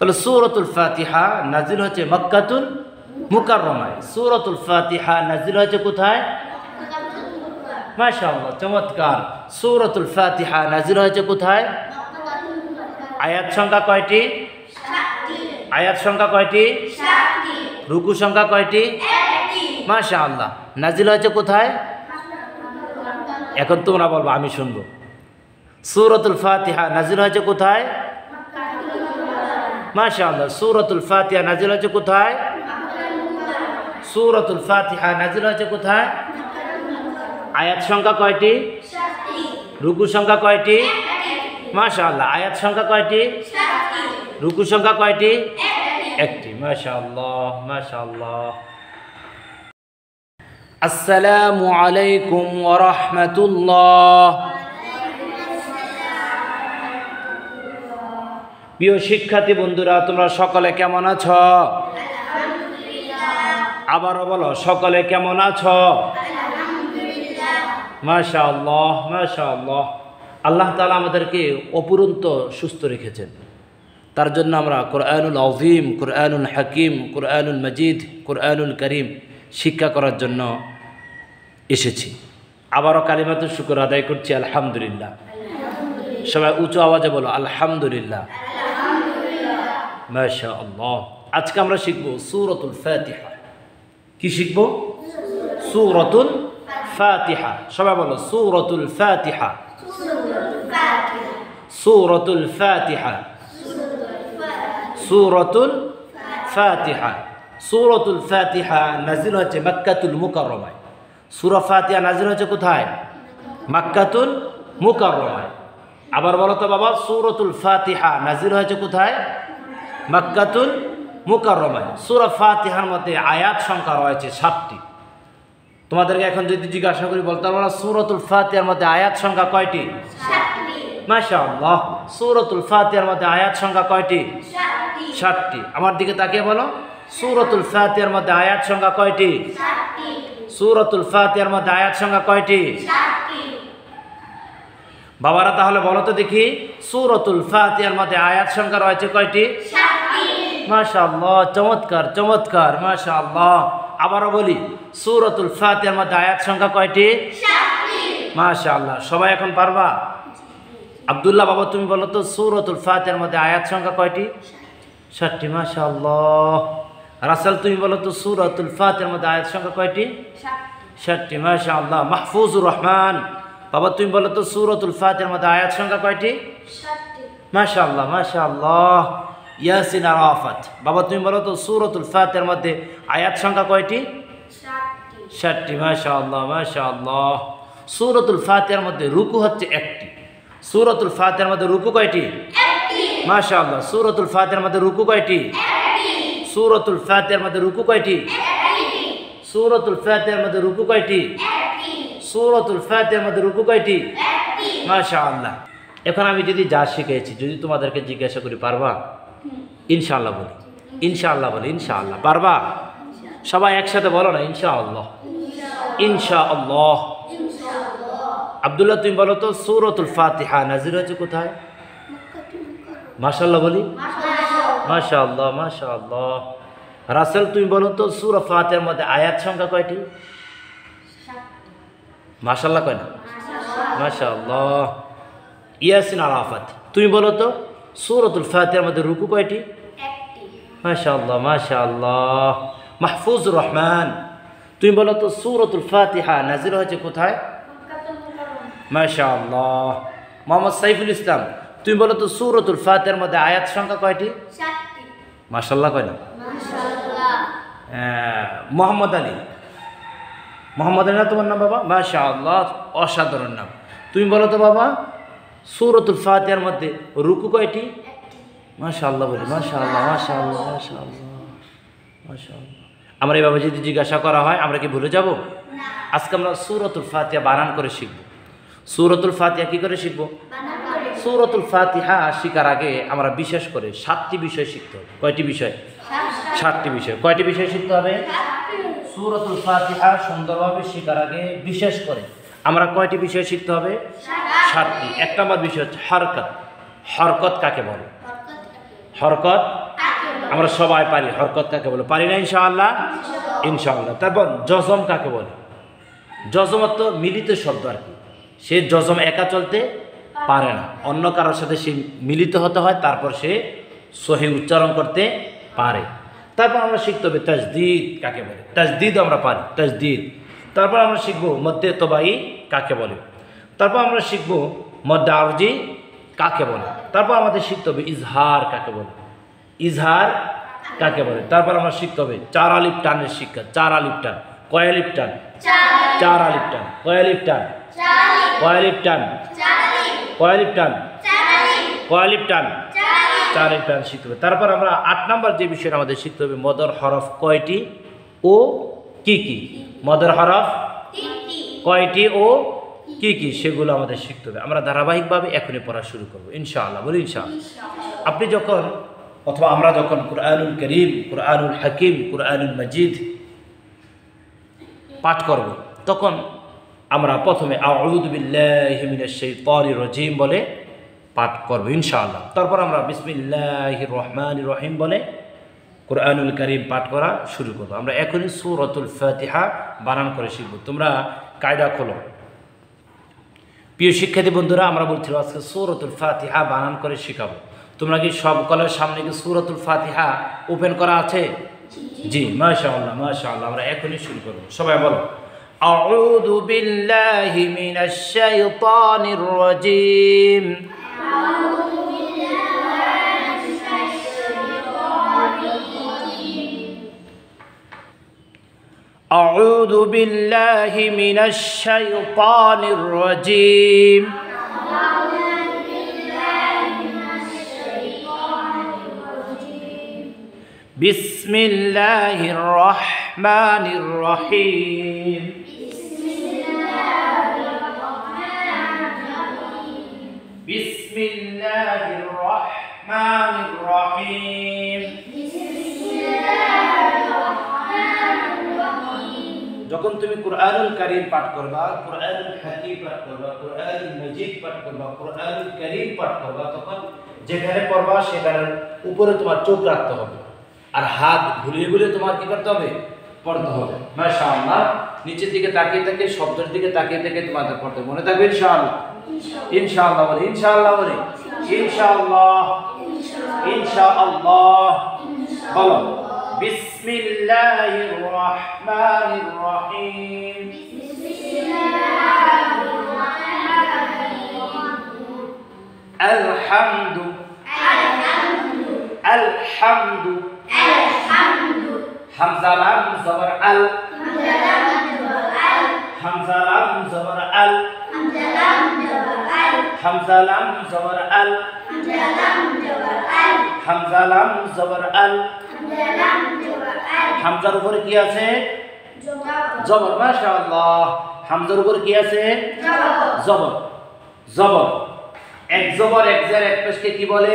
তাহলে সূরাতুল ফাতিহা নাজিল হচ্ছে মক্কাতুল মুকাররমায়। সূরাতুল ফাতিহা নাজিল হচ্ছে কোথায়? মাশাআল্লাহ, চমৎকার। সূরাতুল ফাতিহা নাজিল হয়েছে কোথায়? আয়াত সংখ্যা কয়টি? আয়াত সংখ্যা কয়টি? রুকু সংখ্যা কয়টি? মাশাআল্লাহ। নাজিল হয়েছে কোথায়? এখন তোমরা বলবো, আমি শুনবো। সূরাতুল ফাতিহা নাজিল হয়েছে কোথায়? মাশাআল্লাহ। সূরাতুল ফাতিহা নাজিল হয়েছে কোথায়? সূরাতুল ফাতিহা নাজিল হয়েছে কোথায়? আয়াত সংখ্যা কয়টি? রুকু সংখ্যা কয়টি? মাশাআল্লাহ। আয়াত সংখ্যা কয়টি? রুকু সংখ্যা কয়টি? একটি। মাশাআল্লাহ, মাশাআল্লাহ। আসসালামু আলাইকুম ওয়া রাহমাতুল্লাহ। প্রিয় শিক্ষার্থী বন্ধুরা, তোমরা সকলে কেমন আছো? আবারও বলো, সকলে কেমন আছো? মাশাআল্লাহ, মাশাআল্লাহ। আল্লাহ তাআলা আমাদেরকে অপুরন্ত সুস্থ রেখেছেন। তার জন্য আমরা কোরআনুল আযীম, কোরআনুল হাকিম, কোরআনুল মজিদ, কোরআনুল করিম শিক্ষা করার জন্য এসেছি। আবারও কালিমাতুশ শুকর আদায় করছি, আলহামদুলিল্লাহ। সবাই উঁচু আওয়াজে বলো, আলহামদুলিল্লাহ। মাশাআল্লাহ। আজকে আমরা শিখব সূরাতুল ফাতিহা। কি শিখব? সূরাতুল ফাতিহা। সবাই বলো, সূরাতুল ফাতিহা। সূরাতুল ফাতিহা। সূরাতুল ফাতিহা। সূরাতুল ফাতিহা নাজিল হয়েছে মক্কাতুল মুকাররমায়। সূরা ফাতিহা নাজিল হয়েছে কোথায়? মক্কাতুল মুকাররমায়। আবার বলো তো বাবা, সূরাতুল ফাতিহা নাজিল হয়েছে কোথায়? মক্কাতুল মুকাররমায়। সূরা ফাতিহার মধ্যে আয়াত সংখ্যা রয়েছে 7টি। তোমাদেরকে এখন যদি জিজ্ঞাসা করি, বলতে পারবো না সূরাতুল ফাতিহার মধ্যে আয়াত সংখ্যা কয়টি? 7টি। মাশাআল্লাহ। সূরাতুল ফাতিহার মধ্যে আয়াত সংখ্যা কয়টি? 7টি। আমার দিকে তাকিয়ে বলো, সূরাতুল ফাতিহার মধ্যে আয়াত সংখ্যা কয়টি? 7টি। সূরাতুল ফাতিহার মধ্যে আয়াত সংখ্যা কয়টি? 7টি। বাবারা তাহলে বলো তো দেখি, সূরাতুল ফাতিহার মধ্যে আয়াত সংখ্যা রয়েছে কয়টি? 7টি। মাশাআল্লাহ, চমৎকার, চমৎকার, মাশাআল্লাহ। আবারও বলি, সূরাতুল ফাতিহার মধ্যে আয়াত সংখ্যা কয়টি? 7টি। মাশাআল্লাহ। সবাই এখন পারবা? আব্দুল্লাহ বাবা, তুমি বলো তো, সূরাতুল ফাতিহার মধ্যে আয়াত সংখ্যা কয়টি? 7টি। মাশাআল্লাহ। রাসেল, তুমি বলো তো, সূরাতুল ফাতিহার মধ্যে আয়াত সংখ্যা কয়টি? 7টি। মাশাআল্লাহ। মাহফুজুর রহমান বাবা, তুমি বলো তো, সূরাতুল ফাতিহার মধ্যে আয়াত সংখ্যা কয়টি? 7টি। মাশাআল্লাহ, মাশাআল্লাহ। ইয়াসিন আরাফাত বাবা, তুমি বলো তো, সূরাতুল ফাতিহার মধ্যে আয়াত সংখ্যা কয়টি? 7টি। 7টি। মাশাআল্লাহ, মাশাআল্লাহ। সূরাতুল ফাতিহার মধ্যে রুকু হচ্ছে 1টি। সূরাতুল ফাতিহার মধ্যে রুকু কয়টি? 1টি। মাশাআল্লাহ। সূরাতুল ফাতিহার মধ্যে রুকু কয়টি? 1টি। সূরাতুল ফাতিহার মধ্যে রুকু কয়টি? 1টি। সূরাতুল ফাতিহার মধ্যে রুকু কয়টি? 1টি। সূরাতুল ফাতিহার মধ্যে রুকু কয়টি? 1টি। মাশাআল্লাহ। এখন আমি যদি যা শিখেছি, যদি তোমাদেরকে জিজ্ঞাসা করি, পারবা? ইনশাআল্লাহ বলি, ইনশাআল্লাহ বলি, ইনশাআল্লাহ। পারবা? সবাই একসাথে বলো না, ইনশাআল্লাহ, ইনশাআল্লাহ। আব্দুল্লাহ, তুমি বলো তো, সূরাতুল ফাতিহা নাজিল হয়েছে কোথায়? মাশাআল্লাহ বলি, মাশাআল্লাহ, মাশাআল্লাহ। রাসেল, তুমি বলো তো, সূরা ফাতিহার মধ্যে আয়াত সংখ্যা কয়টি? মাশাআল্লাহ কয় না? মাশাআল্লাহ। ইয়াসিন আরাফাত, তুমি বলো তো, সূরাতুল ফাতিহার মধ্যে রুকু কয়টি? 1টি। মাশাআল্লাহ, মাশাআল্লাহ। মাহফুজুর রহমান, তুমি বলো তো, সূরাতুল ফাতিহা নাজিল হয়েছে কোথায়? মাশাআল্লাহ। মোহাম্মদ সাইফুল ইসলাম, তুমি বলো তো, সূরাতুল ফাতিহার মধ্যে আয়াত সংখ্যা কয়টি? 7টি। মাশাআল্লাহ কয় না? মাশাআল্লাহ। মোহাম্মদ আলী, মোহাম্মদ আলী না তোমার নাম বাবা? মাশাআল্লাহ, অসাধারণ নাম। তুমি বলো তো বাবা, সূরাতুল ফাতিহার মধ্যে রুকু কয়টি? 1টি। মাশাআল্লাহ বলি, মাশাআল্লাহ, মাশাআল্লাহ, মাশাআল্লাহ, মাশাআল্লাহ। আমরা এইভাবে যদি জিজ্ঞাসা করা হয়, আমরা কি ভুলে যাব? না। আজকে আমরা সূরাতুল ফাতিহা বানান করে শিখব। সূরাতুল ফাতিহা কি করে শিখব? বানান করে। সূরাতুল ফাতিহা শেখার আগে আমরা বিশেষ করে 7টি বিষয় শিখতে হবে। কয়টি বিষয়? 7টি বিষয়। কয়টি বিষয় শিখতে হবে? সূরাতুল ফাতিহা সুন্দরভাবে শেখার আগে বিশেষ করে আমরা কয়টি বিষয় শিখতে হবে? 7টি। 1 নম্বর বিষয় হচ্ছে হরকত। হরকত কাকে বলে? হরকত আমরা সবাই পারি। হরকত কাকে বলে? পারি না ইনশাআল্লাহ? ইনশাআল্লাহ। তারপর জজম কাকে বলে? জজম অর্থ মিলিত শব্দ আর কি। সে জজম একা চলতে পারে না, অন্য কারোর সাথে সে মিলিত হতে হয়, তারপর সে সহি উচ্চারণ করতে পারে। তারপর আমরা শিখতে হবে তাজদিদ কাকে বলে। তাজদিদ আমরা পারি, তাজদিদ। তারপর আমরা শিখবো মধ্যে তবাই কাকে বলে। তারপর আমরা শিখবো মধ্যে আরজি কাকে বলে। তারপর আমাদের শিখতে হবে ইজহার কাকে বলে। ইজহার কাকে বলে। তারপর আমরা শিখতে হবে চার আলিফ টানের শিক্ষা। চার আলিফ টান, কয় আলিফ টান? চার আলিফ টান। কয় আলিফ টান? কয় আলিফ টান? কয় আলিফ টান? কয় আলিফ টান? চার আলিফ টান শিখতে হবে। তারপর আমরা 8 নম্বর যে বিষয়টা আমাদের শিখতে হবে মদর হরফ কয়টি ও কি কি। মদর হরফ কয়টি ও কি কি সেগুলো আমাদের শিখতে হবে। আমরা ধারাবাহিকভাবে এখনই পড়া শুরু করবো ইনশাআল্লাহ। বলি ইনশাআল্লাহ। আপনি যখন অথবা আমরা যখন কুরআনুল কারীম, কুরআনুল হাকিম, কুরআনুল মাজিদ পাঠ করব, তখন আমরা প্রথমে আউযু বিল্লাহি মিনাশ শাইতানির রাজিম বলে পাঠ করব ইনশাআল্লাহ। তারপর আমরা বিসমিল্লাহির রহমানির রহিম বলে কুরআনুল কারীম পাঠ করা শুরু করব। আমরা এখনই সূরাতুল ফাতিহা বানান করে শিখব। তোমরা কায়দা খোলো। প্রিয় শিক্ষার্থী বন্ধুরা, আমরা বলছিলাম আজকে সূরাতুল ফাতিহা বানান করে শেখাবো। তোমরা কি সব কলের সামনে কি সূরাতুল ফাতিহা ওপেন করা আছে? জি, মাশাআল্লাহ মাশাআল্লাহ। আমরা এখনই শুরু করব। সবাই বলো আউযু বিল্লাহি মিনাশ শাইতানির রাজিম। أعوذ بالله من الشيطان الرجيم. بسم الله الرحمن الرحيم. بسم الله الرحمن الرحيم. যখন তুমি কুরআনুল কারীম পাঠ করবা, কুরআনুল হাকিম পাঠ করবা, কুরআনুল মাজিদ পাঠ করবা, কুরআনুল কারীম পাঠ করবা, তখন যেখানে পড়বা সেখানের উপরে তোমার চোখ রাখতে হবে, আর হাত ঘুরিয়ে ঘুরিয়ে তোমার কি করতে হবে? পড়তে হবে। মাশাআল্লাহ। নিচের দিকে তাকিয়ে থেকে, শব্দের দিকে তাকিয়ে থেকে তোমাদের পড়তে মনে থাকবে ইনশাআল্লাহ। ইনশাআল্লাহ বলে, ইনশাআল্লাহ বলে, ইনশাআল্লাহ, ইনশাআল্লাহ বলো। বিসমিল্লাহির রহমানির রহিম। আলহামদু, আলহামদু, হামজা লাম জবর আল, হামজা লাম জবর আল, হামজা লাম জবর আল, হামজা লাম জবর আল। হামজার উপরে কি আছে? জবর। মাশাআল্লাহ। হামজার উপরে কি আছে? জবর। জবর। এক জবর এক জের এক পেশকে কি বলে?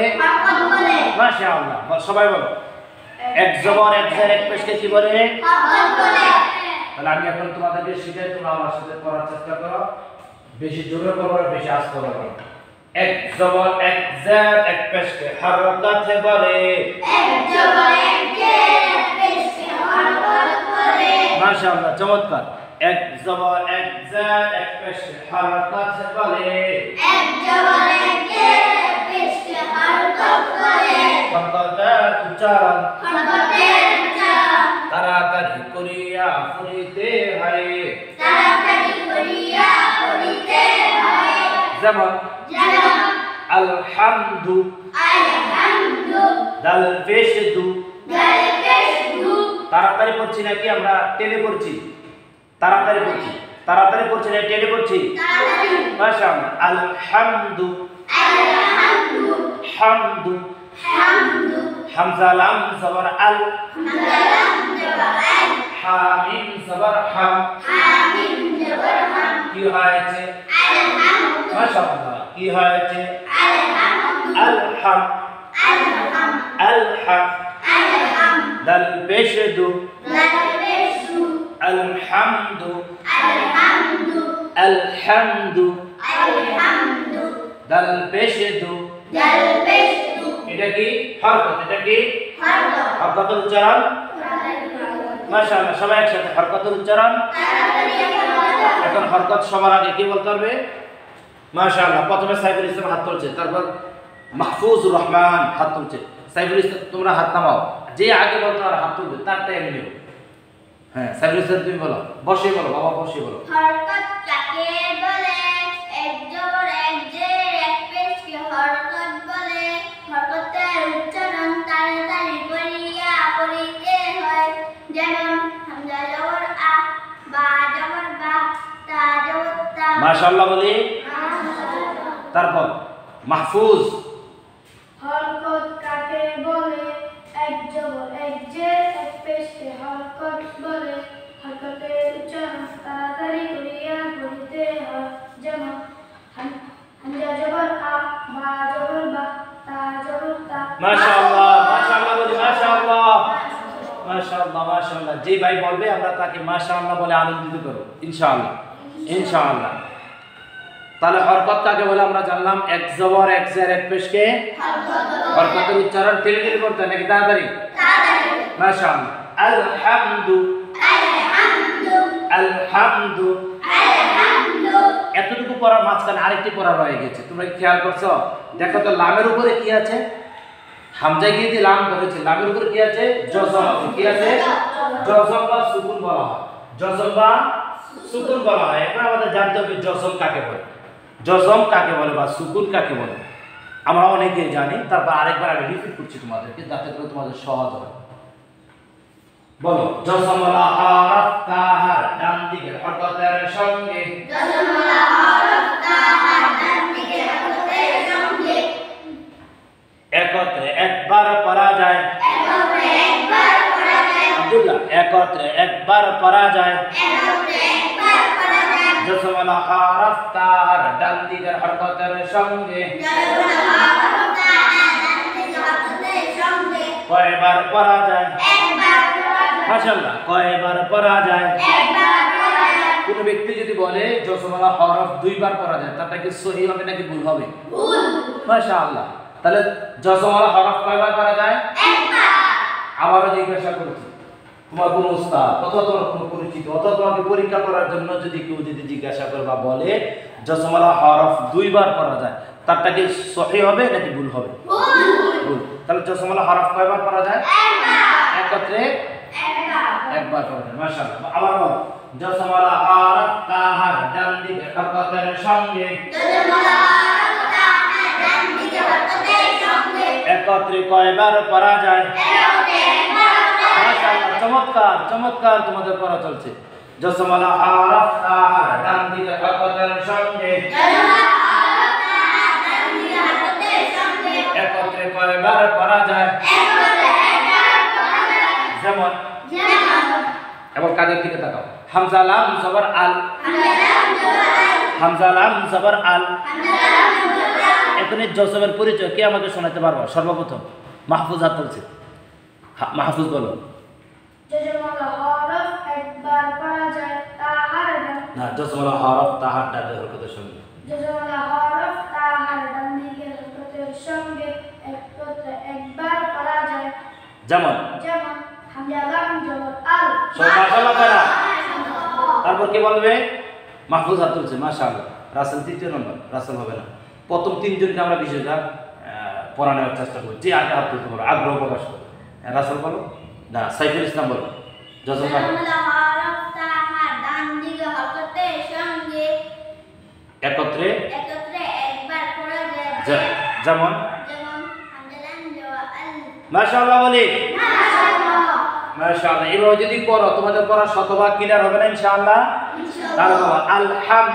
মাশাআল্লাহ। সবাই বলো এক জবর এক জের এক পেশকে কি বলে? তাহলে আমি এখন তোমাদেরকে শিখাই, তোমরা আমার সাথে পড়ার চেষ্টা করো। বেশি জোরে করো, বেশি আস্তে করো। এক জবর এক জের এক পেশকে হরকত বলে। এক জবর এক জের এক পেশকে হরকত বলে। মাশাআল্লাহ, চমৎকার। এক জবর এক জের এক পেশকে হরকত বলে। এক জবর এক জের এক পেশকে হরকত বলে। হরকতের উচ্চারণ, হরকতের উচ্চারণ তাড়াতাড়ি করিয়া পড়িতে হয়, তাড়াতাড়ি করিয়া পড়িতে হয়। যেমন আলহামদু, আলহামদু, দাল পেশ দু, দাল পেশ দু। তাড়াতাড়ি পড়ছি নাকি আমরা টেনে পড়ছি? তাড়াতাড়ি পড়ছি। তাড়াতাড়ি পড়ছি না টেনে পড়ছি? তাড়াতাড়ি। মাশাআল্লাহ। আলহামদু, আলহামদু, হামদু, হামদু, হামজা লাম জবর আল, হামজা লাম জবর আল, হামিম জবর হাম, হামিম জবর হাম। কি হয়েছে? আলহামদু। মাশাআল্লাহ। কি হয়েছে? আলহামদু, আলহাম, আলহাম, আলহাম, আলহাম। দাল পেশ দু, দাল পেশ দু, আলহামদু, আলহামদু, আলহামদু, আলহামদু। দাল পেশ দু, দাল পেশ দু, এটা কি হরকত, এটা কি হরকতের উচ্চারণ। মাশাআল্লাহ, সবাই একসাথে হরকতের উচ্চারণ। এখন হরকত সবার আগে কি বলতে হবে? মাশাআল্লাহ, প্রথমে সাইফুল ইসলাম হাত তুলছে, তারপর মাহফুজুর রহমান হাত তুলছে। সাইফুল ইসলাম তোমরা হাত নামাও, যে আগে বলতে আর হাত তুলবে তার টাইম নেব। হ্যাঁ সাইফুল ইসলাম তুমি বলো, বসে বলো বাবা, বসে বলো। হরকত কাকে বলে? এক জবর এক জের এক পেশ কে হরকত বলে। হরকতের উচ্চারণ তাড়াতাড়ি করিয়া করিতে হয়। যেমন হামজা জবর আ, বা জবর বা, তা জবর তা। মাশাআল্লাহ বলি। তারপর মাহফুজ। হরকত কাকে বলে? এক জবর এক জের এক পেশ কে হরকত বলে। হরকতের উচ্চারণ তাড়াতাড়ি করিয়া করিতে হয়। যেমন হামজা জবর আ, বা জবর বা, তা জবর তা। মাশাআল্লাহ, মাশাআল্লাহ বলি। মাশাআল্লাহ, মাশাআল্লাহ, মাশাআল্লাহ। যে ভাই বলবে আমরা তাকে মাশাআল্লাহ বলে আনন্দিত করব ইনশাআল্লাহ, ইনশাআল্লাহ। তাহলে হরকত কাকে বলে আমরা জানলাম। এক জবর এক জের এক পেশ কে হরকতের উচ্চারণ ধীরে ধীরে করতে হয় নাকি তাড়াতাড়ি? মাশাআল্লাহ। আলহামদু, আলহামদু, এতটুকু পড়ার মাঝখানে আরেকটি পড়া রয়ে গেছে, তোমরা কি খেয়াল করছো? দেখো তো লামের উপরে কি আছে? হামজা গিয়ে যে লাম ধরেছে, লামের উপরে কি আছে? জজম আছে। কি আছে? জজম বা সুকুন বলা হয়, জজম বা সুকুন বলা হয়। এখন আমাদের জানতে হবে জজম কাকে বলে, জজম কাকে বলে বা সুকুন কাকে বলে। আমরা অনেকেই জানি, তারপর আরেকবার আমি রিপিট করছি তোমাদেরকে যাতে করে তোমাদের সহজ হয়। বলো, জজমলা হরফ তাহার ডান দিকের হরকতের সঙ্গে। জজমলা হরফ তাহার ডান দিকের হরকতের সঙ্গে। একত্রে একবার পড়া যায়। একত্রে একবার পড়া যায়। আব্দুল্লাহ, একত্রে একবার পড়া যায়। একত্রে একবার পড়া যায়। জজমলা হরফ তাহার ডান দিকের হরকতের সঙ্গে। জজমলা হরফ তাহার ডান দিকের হরকতের সঙ্গে। কয়বার পড়া যায়? একবার পড়া যায়। মাশাআল্লাহ, কয়বার পড়া যায়? একবার পড়া যায়। কোন ব্যক্তি যদি বলে জজমলা হরফ দুইবার পড়া যায়, তারটা কি সহি হবে নাকি ভুল হবে? ভুল। মাশাআল্লাহ। তাহলে জজমলা হরফ কয়বার পড়া যায়? একবার। আবারও জিজ্ঞাসা করছি, তোমার কোন উস্তাদ অথবা তোমার কোন পরিচিত অথবা তোমাকে পরীক্ষা করার জন্য যদি কেউ যদি জিজ্ঞাসা করে বা বলে জজমলা হরফ দুইবার পড়া যায়, তারটা কি সহি হবে নাকি ভুল হবে? ভুল। তাহলে জজমলা হরফ কয়বার পড়া যায়? একত্রে একবার পড়া যায়। মাশাআল্লাহ। আবার বল, জজমলা হরফ তাহার ডান দিকে হরকতের সঙ্গে। জজমলা হরফ তাহার ডান দিকের হরকতের সঙ্গে। একত্রে কয়বার পড়া যায়? একত্রে একবার পড়া যায়। মাশাআল্লাহ, চমৎকার চমৎকার তোমাদের পড়া চলছে। জজমলা হরফ তাহার ডান দিকে হরকতের সঙ্গে। জজমলা হরফ তাহার ডান দিকের হরকতের সঙ্গে। একত্রে কয়বার পড়া যায়? একত্রে একবার পড়া যায়। যেমন যেমন এবং কাদের দিকে তাকাও। হামজা লাম জবর আল, হামজা লাম জবর আল। হামজা লাম জবর আল। হামজা লাম জবর আল। এখন এই জজমের পরিচয় কে আমাকে শোনাতে পারবা? সর্বপ্রথম মাহফুজ হাত তুলছে, মাহফুজ বলো। জজমলা হরফ একবার পড়া যায় তাহার ডান। না, জজমলা হরফ তাহার ডান দিকের হরকতের সঙ্গে। জজমলা হরফ তাহার ডান দিকের হরকতের সঙ্গে একত্রে একবার পড়া যায়। যেমন যেমন হামজা লাম জবর আল। সবাই মাশাআল্লাহ করা। তারপর কে বলবে? মাহফুজ হাত তুলছে। মাশাআল্লাহ। রাসেল তৃতীয় নম্বর, রাসেল হবে না। প্রথম তিনজনকে আমরা বিষয়টা পড়া নেওয়ার চেষ্টা করি, যে আগে হাত তুলতে পারো, আগ্রহ প্রকাশ করো। রাসেল বলো। না, সাইফুল ইসলাম বলো। জজমলা জজমলা হরফ তাহার ডান দিকের হরকতের সঙ্গে একত্রে একত্রে একবার পড়া যায়। যেমন যেমন হামজা লাম জবর আল। মাশাআল্লাহ বলি। মাশাআল্লাহ। মাশাআল্লাহ। এভাবে যদি পড়ো তোমাদের পড়া শতভাগ ক্লিয়ার হবে না ইনশাআল্লাহ। তাহলে বলো আলহাম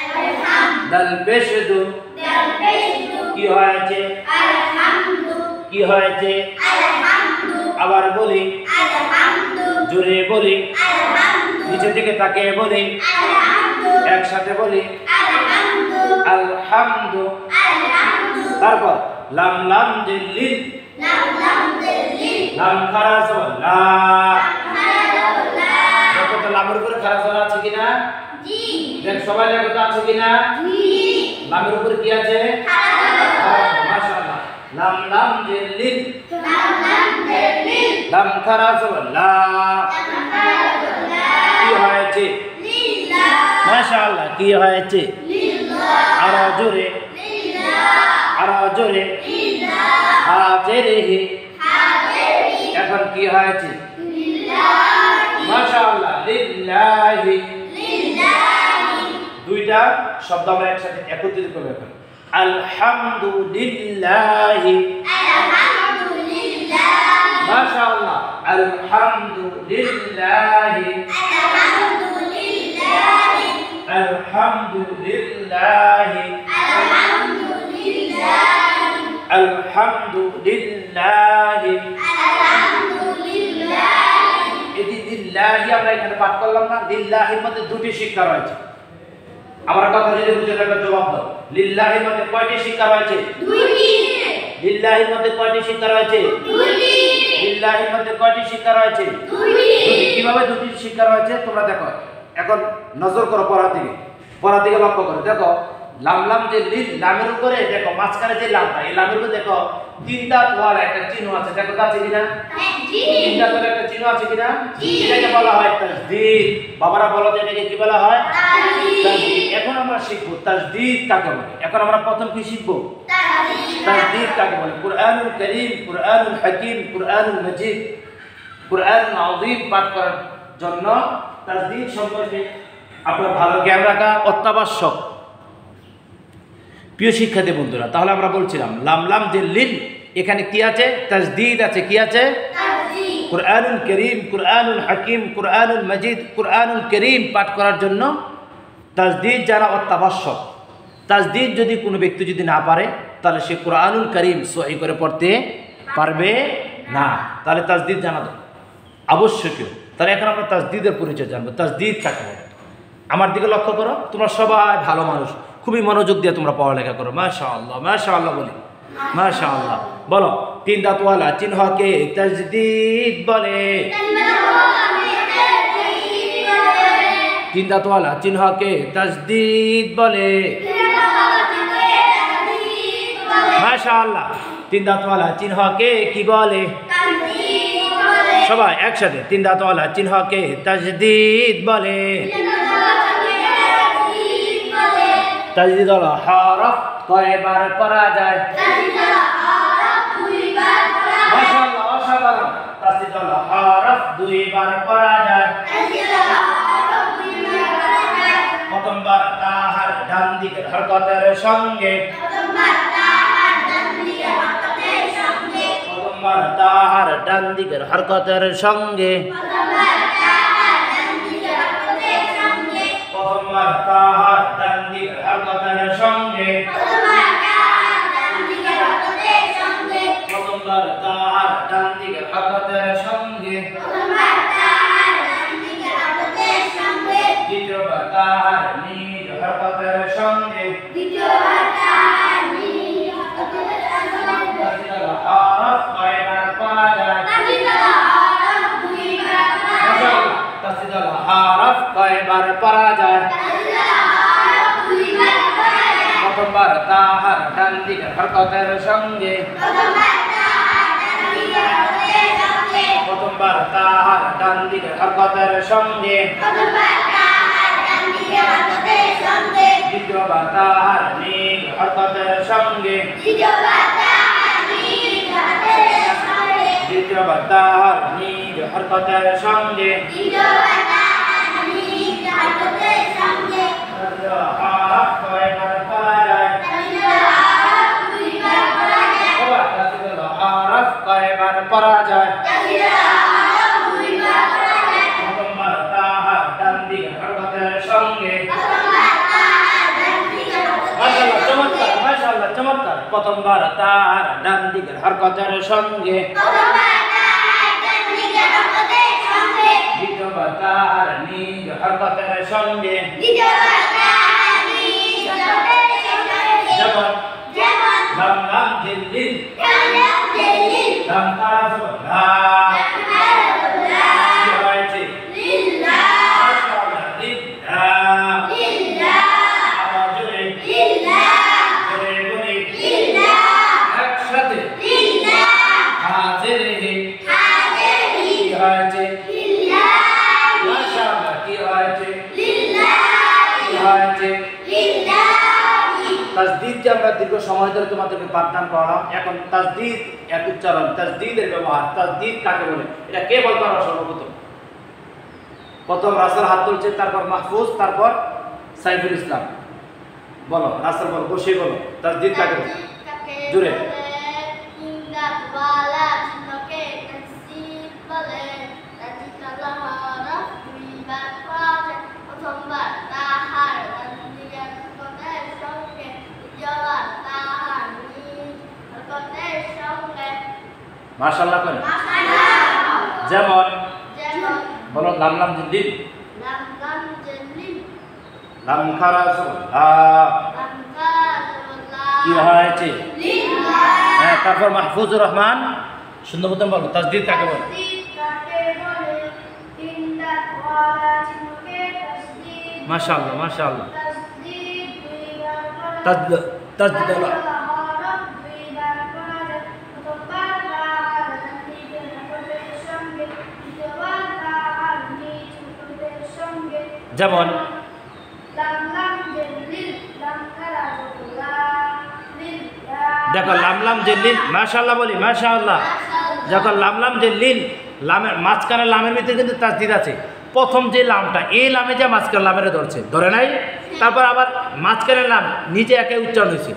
আলহাম দাল বেশদু। দাল পেশদু। কি হয়েছে? আলহামদু। কি হয়েছে? আলহামদু। আবার বলি, আলহামদু। জোরে বলি, আলহামদু। নিচের দিকে তাকিয়ে বলি, আলহামদু। একসাথে বলি আলহামদু। আলহামদু। আলহামদু। তারপর লাম লাম জিল্লিল, লাম লাম দিল্লি। লাম খারা জবর লা। হারালাল্লাহ। দেখো তো লামের উপরে খারা জবর আছে কিনা? জি। দেখ সবাই দেখো তো আছে কিনা? জি। লামের উপরে কি আছে? হারালাল্লাহ। মাশাআল্লাহ। লাম লাম জের লিল, লাম খারা জবর লা, কি হয়েছে? মাশাআল্লাহ, কি হয়েছে? আরো জোরে, আরো জোরে, হাজেরে হে, এখন কি হয়েছে? মাশাআল্লাহ, লিল্লাহি, দুইটা শব্দ আমরা একসাথে একত্রিত করব এখন। আলহামদুলিল্লাহি, মাশাআল্লাহ, আলহামদুলিল্লাহি, আলহামদুলিল্লাহি, আলহামদুলিল্লাহি, এটি লিল্লাহি আমরা এখানে পাঠ করলাম না। লিল্লাহির মধ্যে দুটি শিক্ষা রয়েছে। আমার কথা যদি বুঝে একটা জবাব দাও। লিল্লাহির মধ্যে কয়টি শিক্ষা রয়েছে? দুইটি। লিল্লাহির মধ্যে কয়টি শিক্ষা রয়েছে? দুইটি। লিল্লাহির মধ্যে কয়টি শিক্ষা রয়েছে? দুইটি। কিভাবে দুটি শিক্ষা রয়েছে তোমরা দেখো। এখন নজর করো পড়ার দিকে লক্ষ্য করো। দেখো লাম লাম যে লিল, লামের উপরে দেখো মাঝখানে যে লামটা, এই লামের উপরে দেখো তিনটা ওয়ালা একটা চিহ্ন আছে। দেখো আছে কিনা? তিনটা ওয়ালা একটা চিহ্ন আছে কিনা? এটাকে বলা হয় তাসদীদ। বাবারা বলো যে এটাকে কি বলা হয়? তাসদীদ। এখন আমরা শিখব তাসদীদ কাকে বলে। এখন আমরা প্রথম কি শিখব? তাসদীদ কাকে বলে। কুরআনুল কারীম, কুরআনুল হাকীম, কুরআনুল মাজিদ, কুরআনুল আযীম পাঠ করার জন্য তাসদীদ সম্পর্কে আপনার ভালো জ্ঞান রাখা অত্যাবশ্যক। প্রিয় শিক্ষার্থী বন্ধুরা, তাহলে আমরা বলছিলাম লাম লাম যে লিল, এখানে কি আছে? তাসদীদ আছে। কি আছে? কুরআনুল কারীম, কুরআনুল হাকীম, কুরআনুল মাজিদ, কুরআনুল কারীম পাঠ করার জন্য তাসদীদ জানা অত্যাবশ্যক। তাসদীদ যদি কোনো ব্যক্তি যদি না পারে তাহলে সে কুরআনুল কারীম সহি করে পড়তে পারবে না। তাহলে তাসদীদ জানা আবশ্যকীয়। তাহলে এখন আমরা তাসদীদের পরিচয় জানবো। তাসদীদ কাকে বলে? আমার দিকে লক্ষ্য করো। তোমরা সবাই ভালো মানুষ, খুবই মনোযোগ দিয়ে তোমরা পড়ালেখা করো। মাশাআল্লাহ, মাশাআল্লাহ বলি, মাশাআল্লাহ। বলো, তিন দাঁতওয়ালা চিহ্নকে তাসদীদ বলে। তিন দাঁতওয়ালা চিহ্নকে তাসদীদ বলে। মাশাআল্লাহ, তিন দাঁতওয়ালা চিহ্নকে কি বলে? সবাই একসাথে, তিন দাঁতওয়ালা চিহ্নকে তাসদীদ বলে। তাসদীদ হলো হরফ কয়বার পড়া যায়? মাশাআল্লাহ, অসাধারণ। তাসদীদ হলো হরফ দুইবার পড়া যায়। প্রথমবার তাহার ডান দিকের হরকতের সঙ্গে, প্রথমবার তাহার ডান দিকের হরকতের সঙ্গে, প্রথমবার তাহার ডান দিকের হরকতের সঙ্গে, প্রথমবার তাহার ডান দিকের হরকতের সঙ্গে, দ্বিতীয়বার তাহার নিজ হরকতের সঙ্গে, হরফ কয়বার পড়া যায়? তাসদীদ হলো হরফ কয়বার পড়া যায়? প্রথমবার তাহার ডান দিকের হরকতের সঙ্গে, প্রথমবার তাহার ডান দিকের হরকতের সঙ্গে, দ্বিতীয়বার তাহার নিজ হরকতের সঙ্গে, দ্বিতীয়বার তাহার নিজ হরকতের সঙ্গে। হরফ কয়বার পড়া যায়? হরফ কয়বার পড়া যায়? প্রথমবার তাহার ডান দিকের হরকতের সঙ্গে। মাশাআল্লাহ, চমৎকার, মাশাআল্লাহ, চমৎকার। প্রথমবার তাহার ডান দিকের হরকতের সঙ্গে, দ্বিতীয়বার তাহার নিজ হরকতের সঙ্গে। যেমন লাম লাম জের লিল, লাম খারা জবর লা, কি হয়েছে? মাশাআল্লাহ, লিল্লাহ। আবার জোরে, জোরে বলি, একসাথে হয়েছে? মাশাআল্লাহ, কি হয়েছে? কি হয়েছে? তাসদীদ যে আমরা দীর্ঘ সময় ধরে তোমাদেরকে পাঠদান করালাম, এখন তাসদীদ এক উচ্চারণ, তাসদীদের ব্যবহার, তাসদীদ কাকে বলে এটা কে বলতে পারবে সর্বপ্রথম? প্রথম রাসেল হাত তুলছে, তারপর মাহফুজ, তারপর সাইফুল ইসলাম। বলো রাসেল, বলো, বসে বলো, তাসদীদ কাকে বলে? জোরে। মাশাআল্লাহ করে। যেমন বলো লাম লাম জিল্লিল, লাম খারা সুবলা, কি হয়েছে? হ্যাঁ, তারপর মাহফুজুর রহমান সুন্দর মতন বলো, তাসদীদ কাকে বলে? মাশাআল্লাহ, মাশাআল্লাহ। তাসদীদ বলো। যেমন দেখো লাম লাম জেলিল, মাশাআল্লাহ বলি, মাশাআল্লাহ। যখন লাম লাম জেলিল, লামের মাঝখানে লামের ভিতরে কিন্তু তাসদীদ আছে। প্রথম যে লামটা, এই লামে যা মাঝখানে লামের ধরছে, ধরে নাই, তারপর আবার মাঝখানে লাম নিচে একে উচ্চারণ হয়েছে,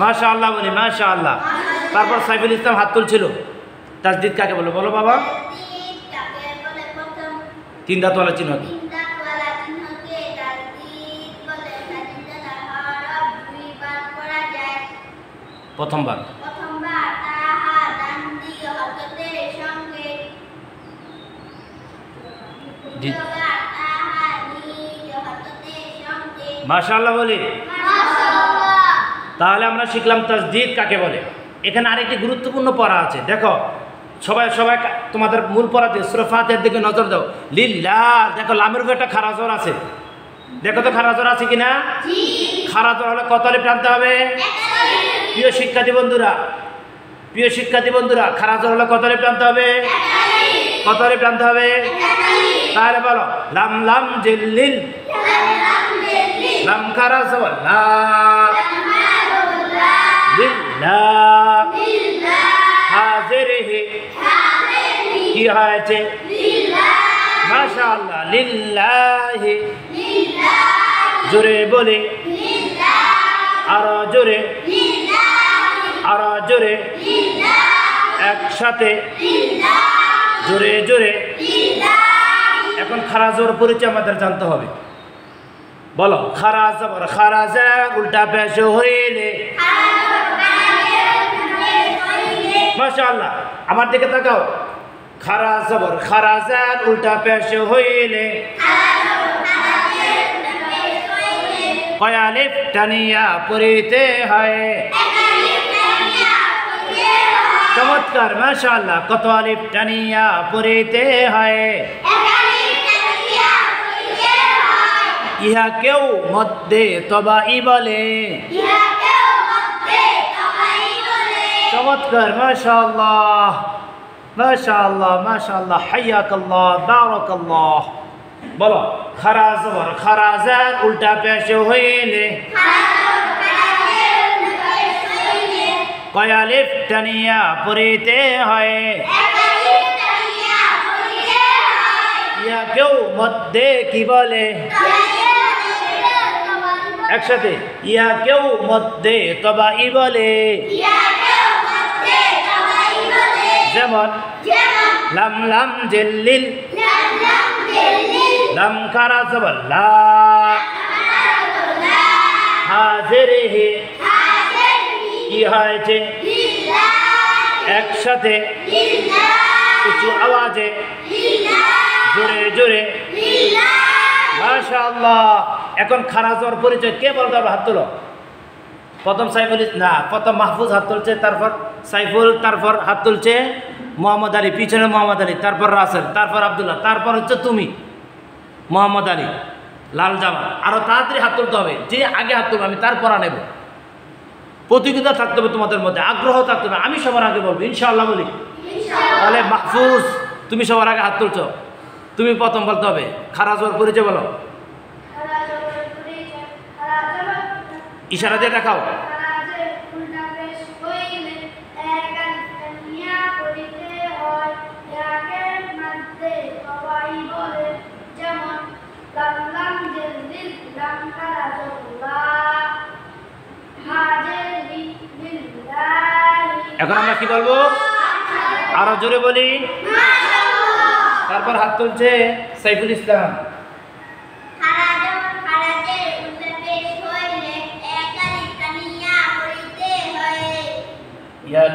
মাশাআল্লাহ বলি, মাশাআল্লাহ। তারপর সাইফুল ইসলাম হাত তুলছিল, তাসদীদ কাকে বলে বলো বাবা? তিন দাঁত ওয়ালা চিহ্ন। প্রথমবার মাশাআল্লাহ বলি। তাহলে আমরা শিখলাম তাসদীদ কাকে বলে। এখানে আরেকটি গুরুত্বপূর্ণ পড়া আছে, দেখো সবাই সবাই তোমাদের মূল পড়াতে সূরা ফাতিহার দিকে নজর দাও। লিল্লাহ, দেখো লামের উপর একটা খাড়া জোর আছে, দেখো তো খাড়া জোর আছে কিনা? খাড়া জোর হলে কত আলিফ টানতে হবে? প্রিয় শিক্ষার্থী বন্ধুরা, প্রিয় শিক্ষার্থী বন্ধুরা, খাড়া জোর হলে কত আলিফ টানতে হবে? কত আলিফ টানতে হবে? তাহলে বলো লাম লাম জিল্লিল, লাম খাড়া জবর লা, লিল্লাহ, হাজির হে, কি হয়েছে? মাশাআল্লাহ, লিল্লাহি, জোরে বলে, আরো জোরে, আরো জোরে, একসাথে, জোরে জোরে। এখন খাড়া জোর পরিচয় আমাদের জানতে হবে। বলো খাড়া জবর খারাজা, উল্টা পেশ হইলে, মাশাআল্লাহ। আমার দিকে তাকাও, খাড়া জবর খারাজা, উল্টা পেশ হইলে, কয় আলিফ টানিয়া পড়িতে হয়। চমৎকার, মাশাআল্লাহ। কত আলিফ টানিয়া পড়িতে হয়। ইহা কেউ মধ্যে তবাই বলে। চমৎকার, মাশাআল্লাহ, মাশাআল্লাহ, মাশাআল্লাহ, হাইয়াকাল্লাহ, বারাকাল্লাহ। বলো খারা জবর খারাজা, উল্টা পেশ হইলে, কয় আলিফ টানিয়া পড়িতে হয়। ইয়া কেউ মধ্যে কি বলে? একসাথে, ইয়া কেউ মধ্যে তবাই বলে। যেমন লাম লাম জিল্লিল, লাম খারা জবর লা, হাজির হে, কি হয়েছে? একসাথে, উঁচু আওয়াজে, জোরে জোরে, মাশাআল্লাহ। এখন খারা জোর পরিচয় কে বলতে হবে? হাত তোলো। প্রথম সাইফুল, না প্রথম মাহফুজ হাত তুলছে, তারপর সাইফুল, তারপর হাত তুলছে মোহাম্মদ আলী, পিছনে মোহাম্মদ আলী, তারপর রাসেল, তারপর আব্দুল্লাহ, তারপর হচ্ছে তুমি মোহাম্মদ আলী, লাল জামা। আরো তাড়াতাড়ি হাত তুলতে হবে, যে আগে হাত তুলবে আমি তারপর নেব। প্রতিযোগিতা থাকতে হবে তোমাদের মধ্যে, আগ্রহ থাকতে হবে। আমি সবার আগে বলবো ইনশাআল্লাহ বলি। তাহলে মাহফুজ তুমি সবার আগে হাত তুলছো, তুমি প্রথম বলতে হবে। খারা জবর পরিচয় বলো, ইশারা দিয়ে দেখাও। এখন আমরা কি বলবো? আরো জোরে বলি। তারপর হাত তুলছে সাইফুল ইসলাম।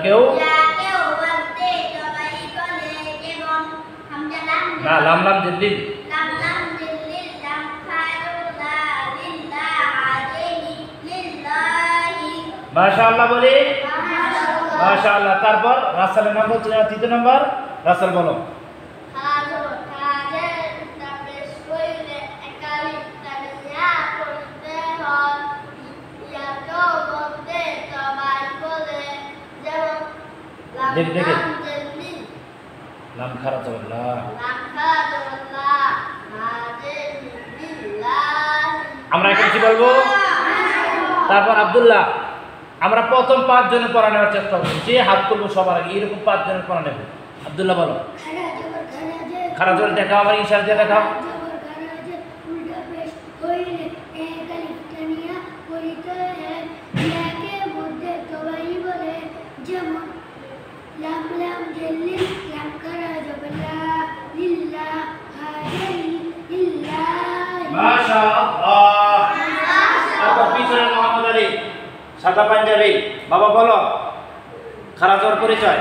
কেউ না, লাম লাম দিল্লি মাশাআল্লাহ বলি, মাশাআল্লাহ। তারপর রাসেলের নাম বলছে, তৃতীয় নম্বর রাসেল বলো। দেখ দেখে নাম খারাপ হবে না। আমরা এখন কি বলবো? তারপর আব্দুল্লাহ। আমরা প্রথম 5 জনের পড়া নেওয়ার চেষ্টা করছি, যে হাত তুলবো সবার আগে এরকম 5 জনের পড়া নেব। আব্দুল্লাহ বলো। খারাপ জোরে দেখাও, আমার ইশারা দিয়ে দেখাও। মাশাআল্লাহ। তারপর পিছনে মোহাম্মদ আলী, সাদা পাঞ্জাবি বাবা বলো। খারাপ জোর পরিচয়।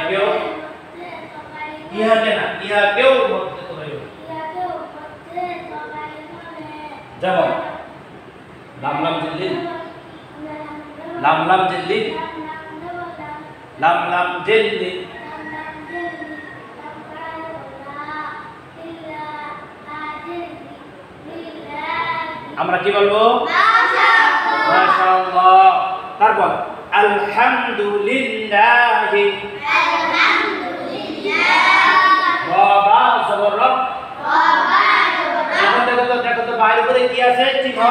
কেউ ইহাকে না, কেউ মধ্যে তোলাই যেমন লাম লাম দিল্লি, লাম লাম দিল্লি, লাম লাম দিল্লি। আমরা কি বলবো? মাশাআল্লাহ। তারপর আলহামদুলিল্লাহি, বাবা জবর রব। দেখো তো বাইরে করে কি আছে চিহ্ন?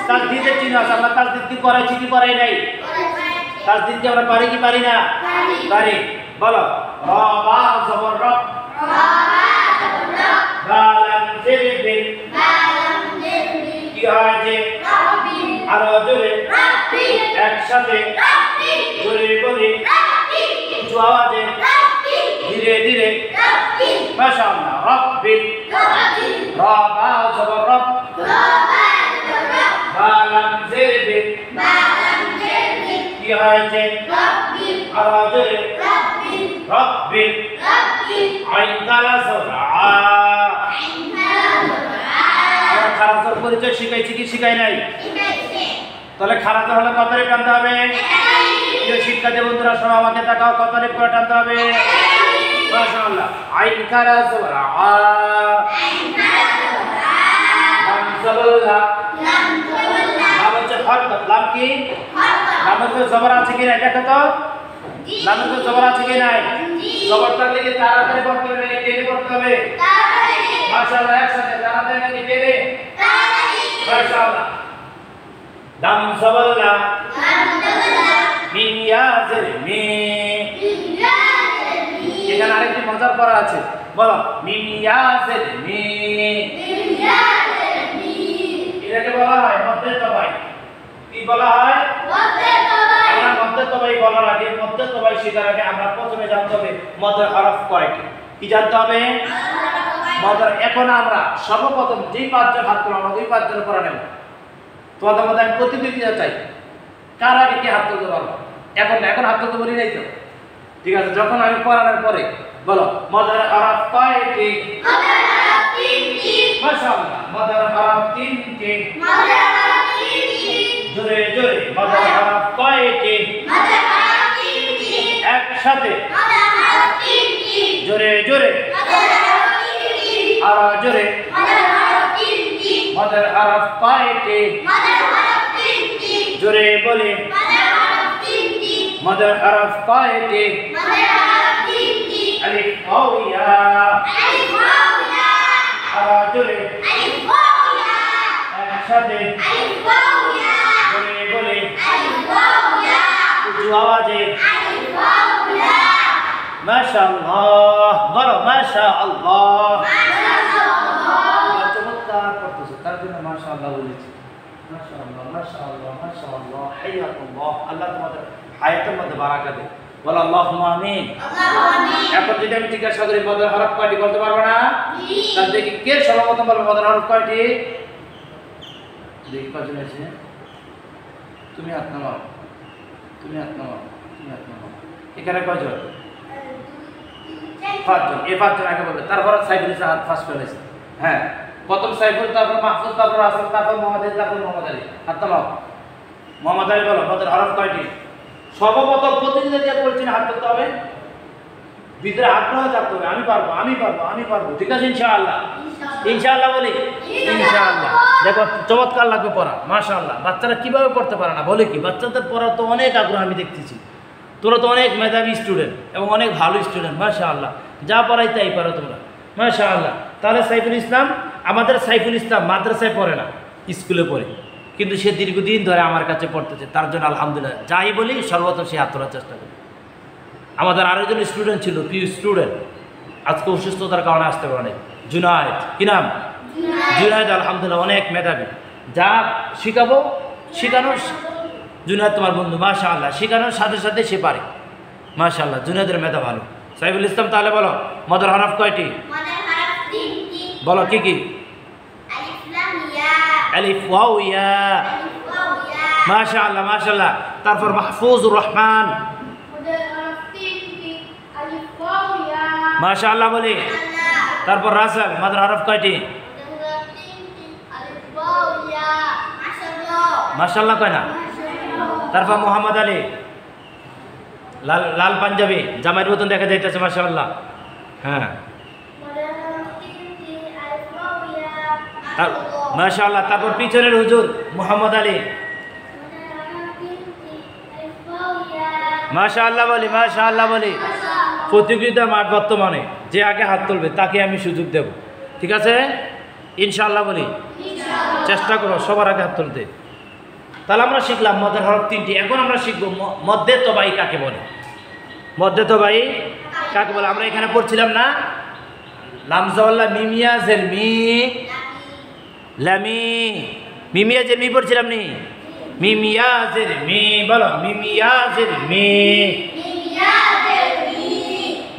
তাসদীদের চিহ্ন আছে। আমরা তাসদীদ কি করাইছি কি করাই নাই? তাসদীদ কি আমরা পারি কি পারি না? পারি। বলো বাবা জবর রব, বালাম জিলবিল, কি হয়েছে? আরো জোরে একসাথে জোরে করে উঁচু আওয়াজে ধীরে ধীরে। মাশাআল্লাহ। রব্বিল, রাবা জবর রব, বালাম জিলবিল, কি হয়েছে? আরো জোরে রব্বিল, আইন কালা জবর আ। খারাপ জোর পরিচয় শিখাইছি কি শিখাই নাই? তাহলে খারাপ হলে কত রে টানতে হবে? শিক্ষার্থী বন্ধুরা সব আমাকে দেখাও, কত রে করে টানতে হবে? মাশাআল্লাহ। আইন খারা জবর আ, লাম জবর লা, লাম হচ্ছে হরকত। লাম কি? লামের তো জবর আছে কি নাই দেখো তো। লামের তো জবর আছে কি নাই? জবর থাকলে কি তাড়াতাড়ি পড়তে হবে নাকি টেনে পড়তে হবে? মাশাআল্লাহ। একসাথে তাড়াতাড়ি নাকি টেনে? মাশাআল্লাহ। দাম জবর লা, মিম ইয়া জের মি। এখানে আরেকটি মজার পড়া আছে, বলো মিম ইয়া জের মি। এটাকে বলা হয় মধ্যে তবাই। কি বলা হয়? আমরা মধ্যে তবাই বলার আগে, মধ্যে তবাই শেখার আগে আমরা প্রথমে জানতে হবে মধ্যের হরফ কয়টি। কি জানতে হবে? মধ্যের। এখন আমরা সর্বপ্রথম যে 5 জন হাত তুলবো, আমরা ওই 5 জনের পড়া নেব। তোমাদের মধ্যে আমি প্রতিযোগিতা চাই, কার আগে কে হাত তুলতে পারবো। এখন না, এখন হাত তুলতে বলি নাই তো, ঠিক আছে? যখন আমি পড়ানোর পরে বলো মধ্যের হরফ কয়টি? মাশাআল্লাহ। মধ্যের হরফ 3টি। জোরে জোরে মধ্যের হরফ কয়টি? একসাথে জোরে জোরে আরো জোরে। মধ্যের হরফ কয়টি? জোরে বলে মদের হরফ কয়টি আলিফ ওয়াও ইয়া আর জোরে একসাথে জোরে বলে উঁচু আওয়াজে মাশাআল্লাহ বলো মাশাআল্লাহ চমৎকার করতেছো তার জন্য মাশাআল্লাহ বলেছি মাশাআল্লাহ মাশাআল্লাহ মাশাআল্লাহ হায়াতুল্লাহ আল্লাহ তোমাদের হায়াতের মধ্যে বারাকা দেয় বলো আল্লাহুম্মা আমিন এখন যদি আমি জিজ্ঞাসা করি মদের হরফ কয়টি বলতে পারবে না তাহলে দেখি কে সর্বপ্রথম বলবে মদের হরফ কয়টি দেখি কজন আছে তুমি হাত নামাও তুমি হাত নামাও তুমি হাত নামাও এখানে কয়জন পাঁচজন এই পাঁচজন আগে বলবে তারপর সাইফুল ইসলাম হাত ফার্স্ট করেছে হ্যাঁ প্রথম সাইফুল তারপর মাহফুজ তারপর আসল তারপর মোহাম্মদ আলী তারপর মোহাম্মদ আলী হাত নামাও মোহাম্মদ আলী বলো মদের হরফ কয়টি সর্বপ্রথম প্রতিযোগিতা বলছেন হাত করতে হবে ভিতরে আগ্রহ থাকতে হবে আমি পারবো আমি পারবো আমি পারবো ঠিক আছে ইনশাআল্লাহ ইনশাআল্লাহ বলি ইনশাআল্লাহ দেখো চমৎকার লাগবে পড়া মাশাআল্লাহ বাচ্চারা কিভাবে পড়তে পারে না বলে কি বাচ্চাদের পড়া তো অনেক আগ্রহ আমি দেখতেছি তোরা তো অনেক মেধাবী স্টুডেন্ট এবং অনেক ভালো স্টুডেন্ট মাশাআল্লাহ যা পড়াই তাই পারো তোমরা মাশাআল্লাহ তাহলে সাইফুল ইসলাম আমাদের সাইফুল ইসলাম মাদ্রাসায় পড়ে না স্কুলে পড়ে কিন্তু সে দীর্ঘদিন ধরে আমার কাছে পড়তেছে তার জন্য আলহামদুলিল্লাহ যাই বলি সর্বপ্রথম সে হাত তোলার চেষ্টা করি আমাদের আরেকজন স্টুডেন্ট ছিল প্রিয় স্টুডেন্ট আজকে অসুস্থতার কারণে আসতে পারে জুনায়েদ কি নাম জুনায়েদ আলহামদুলিল্লাহ অনেক মেধাবী যা শিখাবো শেখানোর জুনায়েদ তোমার বন্ধু মাশাআল্লাহ শেখানোর সাথে সাথে সে পারে মাশাআল্লাহ জুনায়েদের মেধা ভালো সাইফুল ইসলাম তাহলে বলো মদের হরফ কয়টি বলো কি কি আলিফ ওয়াও ইয়া মাশাআল্লাহ মাশাআল্লাহ তারপর মাহফুজুর রহমান মাশাআল্লাহ বলি তারপর রাসেল মদের হরফ কয়টি মাশাআল্লাহ কয় না তারপর মোহাম্মদ আলী লাল লাল পাঞ্জাবি জামাইয়ের মতন দেখা যাইতেছে মাশাআল্লাহ হ্যাঁ মাশাআল্লাহ তারপর পিছনের হুজুর মোহাম্মদ আলী মাশাআল্লাহ বলি মাশাআল্লাহ বলি প্রতিযোগিতা মাঠ বর্তমানে যে আগে হাত তুলবে তাকে আমি সুযোগ দেব ঠিক আছে ইনশাআল্লাহ বলি চেষ্টা করো সবার আগে হাত তুলতে তাহলে আমরা শিখলাম মদের হরফ তিনটি এখন আমরা শিখবো মধ্যে তবাই কাকে বলে মধ্যে তবাই কাকে বলে আমরা এখানে পড়ছিলাম না লামজাওয়াল্লাহ মিমিয়া জের মি লামি মিমিয়া জের মি পড়ছিলাম নি মিমিয়া জের মি বলো মিমিয়া জের মি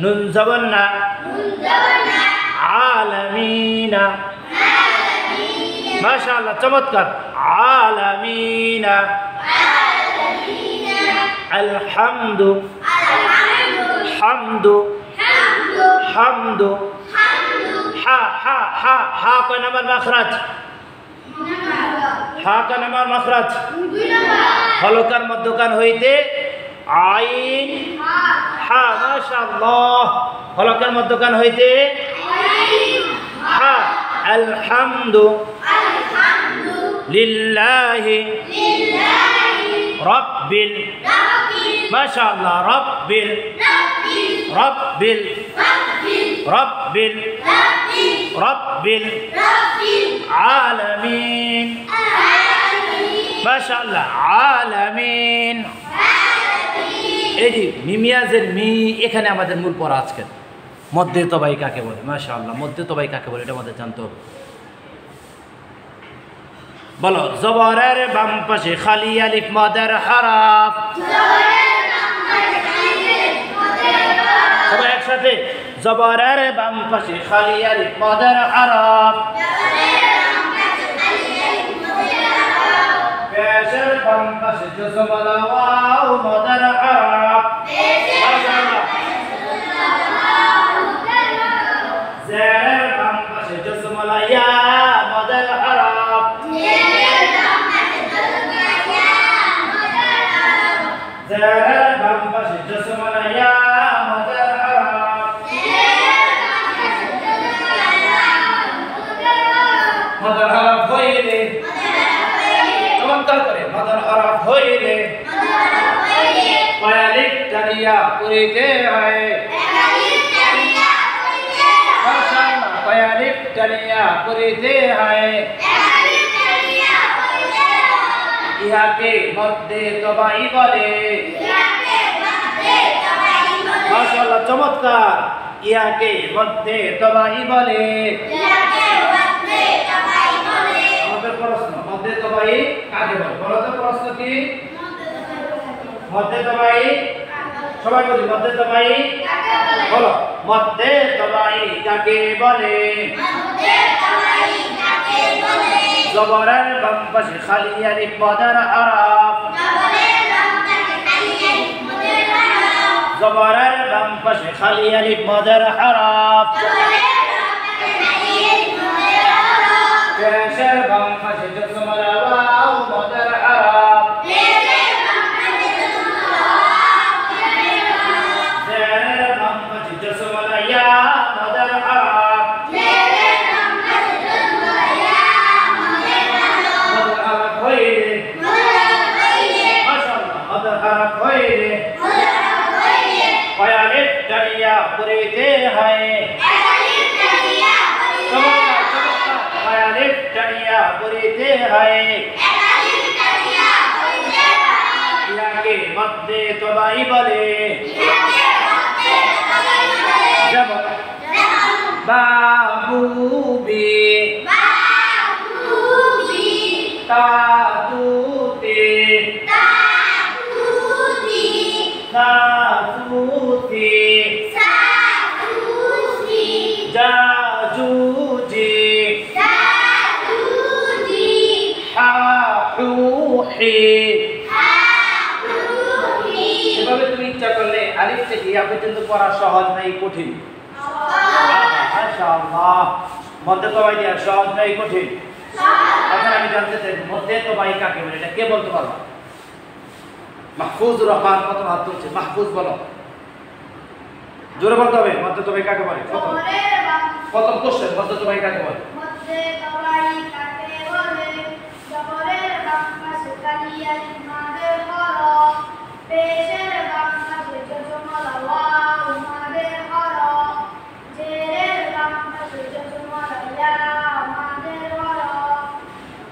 নুন জবন্না আলামিনা মাশাআল্লাহ চমৎকার আলামিনা আলহামদু হামদু হামদু হা হা হা হা কয় নাম্বার মাখরাজ হা কয় নাম্বার মাখরাজ হলকার মধ্যকান হইতে আইন হা মাশাআল্লাহ হলকার মধ্যকান হইতে হা আলহামদু লিল্লাহি রাব্বিল মাশাআল্লাহ রাব্বিল রাব্বিল রাব্বিল রাব্বিল আলামিন মাশাআল্লাহ আলামিন এই যে মিমিয়াজের মি এখানে আমাদের মূল পড়া আজকে মধ্যে তবাই কাকে বলে মাশাআল্লাহ মধ্যে তবাই কাকে বলে এটা আমাদের জানতে হবে বলো জবরের বাম পাশে খালি আলিফ মদের হরফ সবাই একসাথে জবরের বাম পাশে খালি আলিফ মদের হরফ পেশের বাম পাশে জজমলা ওয়াও মদের হরফ মাশাআল্লাহ জেরের বাম পাশে জজমলা ইয়া মদের হরফ জেরের বাম পাশে জজমলা ইয়া মদের হরফ মদের হরফ হইলে চমৎকার করে মদের হরফ হইলে কয়ালিক টানিয়া করিতে হয় কয়ালিক টানিয়া করিতে হয় ইহাকে মধ্যে তবাই বলে মাশাআল্লাহ চমৎকার ইহাকে মধ্যে তবাই বলে আমাদের প্রশ্ন মধ্যে তবাই কাকে বলে বলো তো প্রশ্ন কি মধ্যে তবাই সবাই বলি মধ্যে তবাই বলো মধ্যে তবাই কাকে বলে জবরের বাম পাশে খালি আলিফ মদের আরাফ জবরের বাম পাশে খালি আলিফ মদের আরাফ পেশের বাম পাশে জসমর ওয়াও মদের আরাফ জেরের বাম পাশে জসমর ইয়া মদের আরাফ মদের আরাফ হইলে মাশাআল্লাহ মদের আরাফ হইলে কয়ালিফ টানিয়া করিতে হয় কয়ালিফ টানিয়া করিতে হয় ইহাকে মধ্যে তবাই বলে যেমন বাবুবি তাতুতে সাসুতি জাজুজি হাহুহি এভাবে তুমি ইচ্ছা করলে আলিফ থেকে ইয়া পর্যন্ত পড়া সহজ নাই কঠিন মাশাআল্লাহ মধ্যে তবাই দেওয়া সহজ নাই কঠিন এখন আমি জানতে চাই মধ্যে তবাই কাকে বলে এটা কে বলতে পারবো মাহফুজুর রহমান প্রথম হাত তুলছে মাহফুজ বলো জোরে বলতে হবে মধ্যে তবাই কাকে বলে প্রথম কোশ্চেন মধ্যে তবাই কাকে বলে মধ্যে তবাই কাকে বলে জবরের বাম পাশে খালি আলিফ মাদের হরফ পেশের বাম পাশে জজমলা ওয়াও মাদের হরফ জেরের বাম পাশে জজমলা ইয়া মাদের হরফ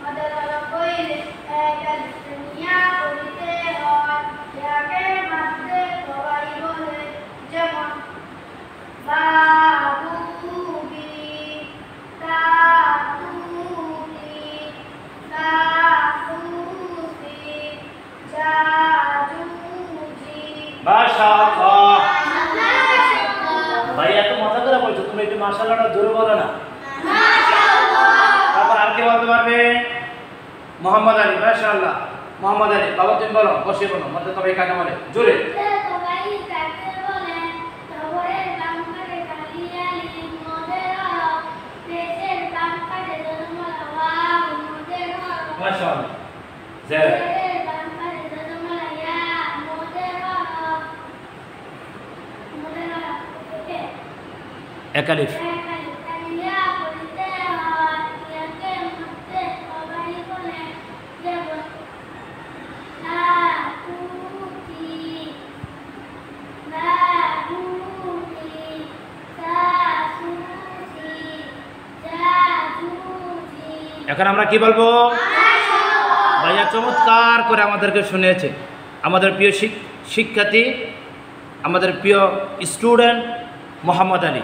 মাদের হরফ হইলে এক আলিফ টানিয়া করিতে হয় ইয়াকে মধ্যে তবাই বলে যেমন বাবুবি তাতুতি সাসুতি জাজুজি মাশাআল্লাহ ভাই এত মজা করে বলছো তুমি একটু মাশাআল্লাহটা জোরে বলো না মাশাআল্লাহ তারপর আর কে বলতে পারবে মোহাম্মদ আলী মাশাআল্লাহ মোহাম্মদ আলী বাবা তুমি বলো বসে বলো মধ্যে তবাই কাকে বলে জোরে তবাই কাকে বলে জবরের বাম পাশে খালি আলিফ মদের হরফ পেশের বাম পাশে জজমলা ওয়াও মদের হরফ মাশাআল্লাহ জের জেরের বাম পাশে জজমলা ইয়া মদের হরফ ওকে এক আলিফ এক আলিফ টানিয়া করিতে হয় ইয়াকে মধ্যে তবাই বলে যেমন তাতুতি বাবুবি সাসুতি জাজুজি এখন আমরা কি বলবো ভাইয়া চমৎকার করে আমাদেরকে শুনিয়েছে আমাদের প্রিয় শিক্ষার্থী আমাদের প্রিয় স্টুডেন্ট মোহাম্মদ আলী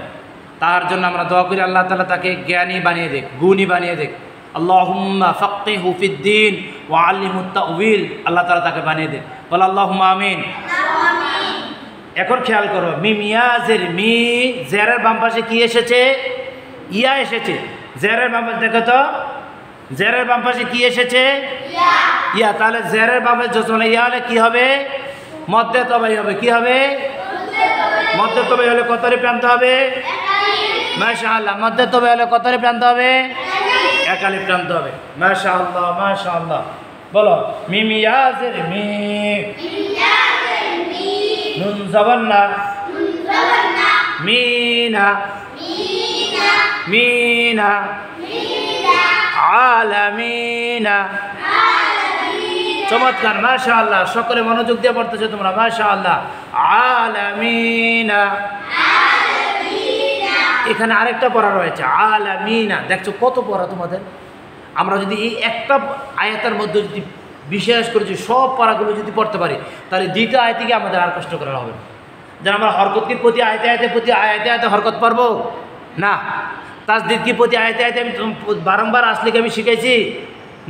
তার জন্য আমরা দোয়া করি আল্লাহ তাআলা তাকে জ্ঞানী বানিয়ে দেখ গুণী বানিয়ে দেখ আল্লাহুম্মা ফাক্কিহু ফিদ্দীন ওয়া আল্লিমুত তাউইল আল্লাহ তাআলা তাকে বানিয়ে দেখ বল আল্লাহুম্মা আমিন এখন খেয়াল করো মিম ইয়া জের মি জেরের বাম পাশে কি এসেছে ইয়া এসেছে জেরের বাম পাশে দেখো তো জেরের বাম পাশে কি এসেছে ইয়া তাহলে জেরের বাম পাশে যখন ইয়া হলে কি হবে মধ্যে তবাই হবে কি হবে মধ্যে তবাই হলে কত রে প্রান্ত হবে মাশাআল্লাহ মধ্যে তবাই হলে কত রে প্রান্ত হবে এক আলিফ প্রান্ত হবে মাশাআল্লাহ মাশাআল্লাহ বলো মিম ইয়া জের মি নুন জবর না মিনা মিনা আলামিনা চমৎকার, মাশাআল্লাহ। সকলে মনোযোগ দিয়ে পড়তেছো তোমরা, মাশাআল্লাহ। আলামিনা, এখানে আরেকটা পড়া রয়েছে আলামিনা। দেখছো কত পড়া তোমাদের। আমরা যদি এই একটা আয়াতের মধ্যে যদি বিশেষ করে যে সব পড়াগুলো যদি পড়তে পারি, তাহলে দ্বিতীয় আয়াতে গিয়ে আমাদের আর কষ্ট করা হবে না। যেন আমরা হরকতকে প্রতি আয়াতে আয়াতে হরকত পারবো না। তাসদীদ কি প্রতি আয়াতে আয়াতে আমি বারংবার আসলে কি আমি শিখাইছি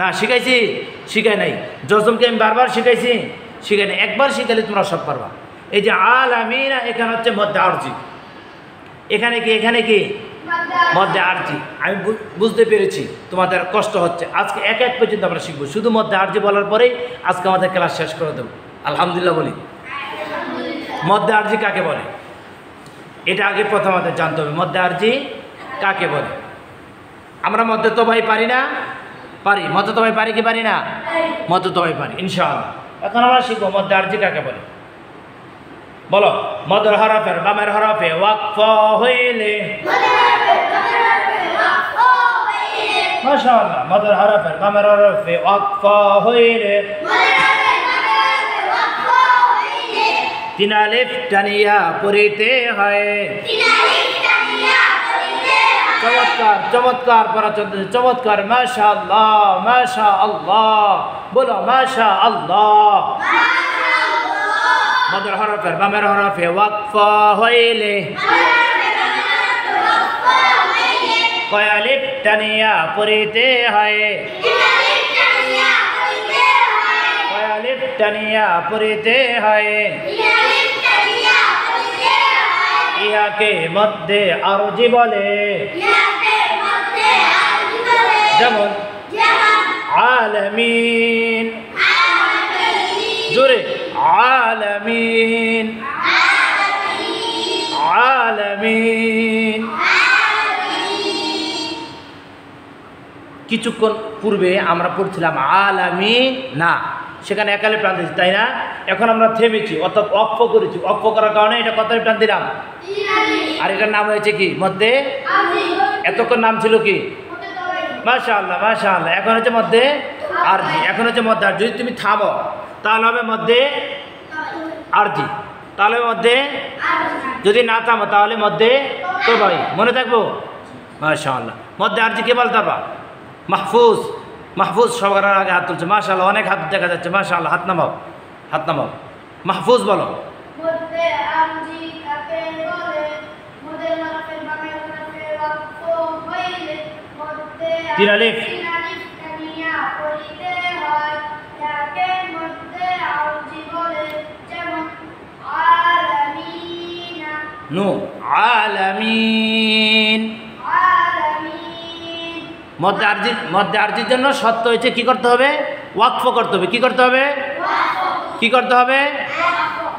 না? শিখাই নাই। জজমকে আমি বারবার শিখাই নাই। একবার শিখালে তোমরা সব পারবা। এই যে আলামিনা, এখানে হচ্ছে মধ্যে আরজি, এখানে কি মধ্যে আরজি। আমি বুঝতে পেরেছি তোমাদের কষ্ট হচ্ছে। আজকে এক পর্যন্ত আমরা শিখবো, শুধু মধ্যে আরজি বলার পরেই আজকে আমাদের ক্লাস শেষ করে দেবো। আলহামদুলিল্লাহ বলি। মধ্যে আরজি কাকে বলে এটা আগে প্রথম আমাদের জানতে হবে। মধ্যে আরজি কাকে বলে? আমরা মধ্যে তো ভাই পারি না? পারি। মধ্যে তো ভাই পারি কি পারি না? মধ্যে তো ভাই পারি ইনশাআল্লাহ। এখন আমরা শিখবো মধ্যে আরজি কাকে বলে। বলো, মদের হরফের বামের হরফে ওয়াকফ হইলে, মাশাআল্লাহ, মদের হরফের বামের হরফে ওয়াকফ হইলে তিন আলিফ টানিয়া পড়িতে হয়। চমৎকার পড়া চলতেছে, চমৎকার, মাশাআল্লাহ। বলো মাশাআল্লাহ। মদের হরফের বামের হরফে ওয়াকফ হইলে কয় আলিফ টানিয়া পড়িতে হয়। কয় আলিফ টানিয়া পড়িতে হয়। ইহাকে মধ্যে আরজি বলে। যেমন আলামিন, জোরে আলামিন, আলামিন। কিছুক্ষণ পূর্বে আমরা পড়ছিলাম আলামিন না, সেখানে একালে প্রাণ দিয়েছি, তাই না? এখন আমরা থেমেছি, অর্থাৎ অক্ষ করেছি। অক্ষ করার কারণে এটা কত প্রাণ দিলাম? আর এটার নাম হয়েছে কি? মধ্যে। এতক্ষণ নাম ছিল কি? মাশাআল্লাহ। এখন হচ্ছে মধ্যে আরজি। এখন হচ্ছে মধ্যে আরজি। যদি তুমি থামো তাহলে হবে মধ্যে আরজি, তাহলে মধ্যে। যদি না থামো তাহলে মধ্যে তো ভাই। মনে থাকবো? মাশাআল্লাহ। মধ্যে আরজি কে বলতে পারবা? মাহফুজ সবার আগে হাত তুলছে, মাশাআল্লাহ। অনেক হাত দেখা যাচ্ছে, মাশাআল্লাহ। হাত নামাও। মাহফুজ বলো। মধ্যে আরজি কাকে বলে? মদের হরফের বামের হরফে ওয়াকফ হইলে তিন আলিফ টানিয়া পড়িতে হয়। যাকে মধ্যে আরজি বলে। যেমন আলামিনা, আলামিন। মধ্যে আরজির জন্য শর্ত হয়েছে কি করতে হবে? ওয়াকফ করতে হবে। কি করতে হবে?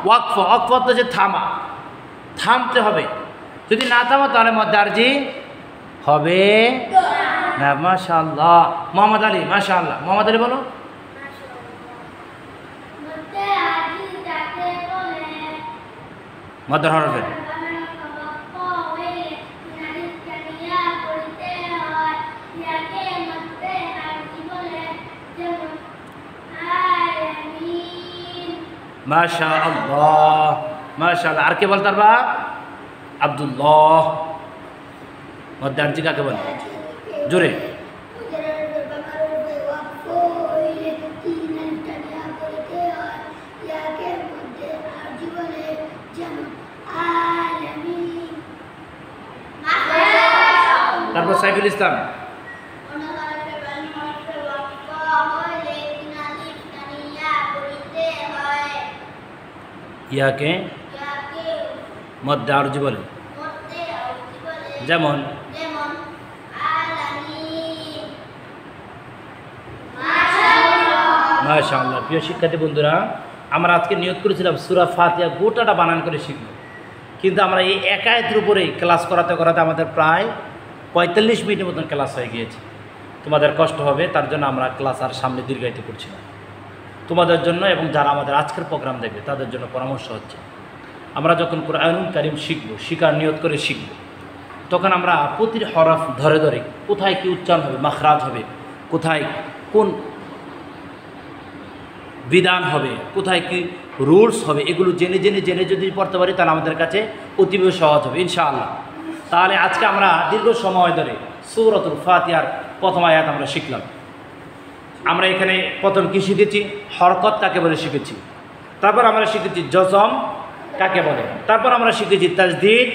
ওয়াকফ। হচ্ছে থামতে হবে। যদি না থামো তাহলে মধ্যে আরজি হবে না। মাশাআল্লাহ। মোহাম্মদ আলী, মাশাআল্লাহ। মোহাম্মদ আলী বলো। মধ্যে হরফের মাশাআল্লাহ। আর কে বলতে পারবা? আব্দুল্লাহ। মধ্যে আরজি কাকে বলে? জোরে। তারপর সাইফুল ইসলাম। ইয়াকে মধ্যে আরজি বলে। যেমন মাশাআল্লাহ। প্রিয় শিক্ষার্থী বন্ধুরা, আমরা আজকে নিয়ত করেছিলাম সূরা ফাতিহা গোটাটা বানান করে শিখব, কিন্তু আমরা এই এক আয়াতের উপরেই ক্লাস করাতে আমাদের প্রায় 45 মিনিটের মতন ক্লাস হয়ে গিয়েছে। তোমাদের কষ্ট হবে, তার জন্য আমরা ক্লাস আর সামনে দীর্ঘায়িত করছি না। তোমাদের জন্য এবং যারা আমাদের আজকের প্রোগ্রাম দেখবে তাদের জন্য পরামর্শ হচ্ছে, আমরা যখন কুরআনুল কারীম শিখব, শিখার নিয়ত করে শিখব, তখন আমরা প্রতিটি হরফ ধরে ধরে কোথায় কি উচ্চারণ হবে, মাখরাজ হবে, কোথায় কোন বিধান হবে, কোথায় কি রুলস হবে, এগুলো জেনে জেনে জেনে যদি পড়তে পারি তাহলে আমাদের কাছে অতীব সহজ হবে ইনশাআল্লাহ। তাহলে আজকে আমরা দীর্ঘ সময় ধরে সূরাতুল ফাতিহার প্রথম আয়াত আমরা শিখলাম। আমরা এখানে প্রথম কি শিখেছি? হরকত কাকে বলে শিখেছি। তারপর আমরা শিখেছি জজম কাকে বলে। তারপর আমরা শিখেছি তাজদীদ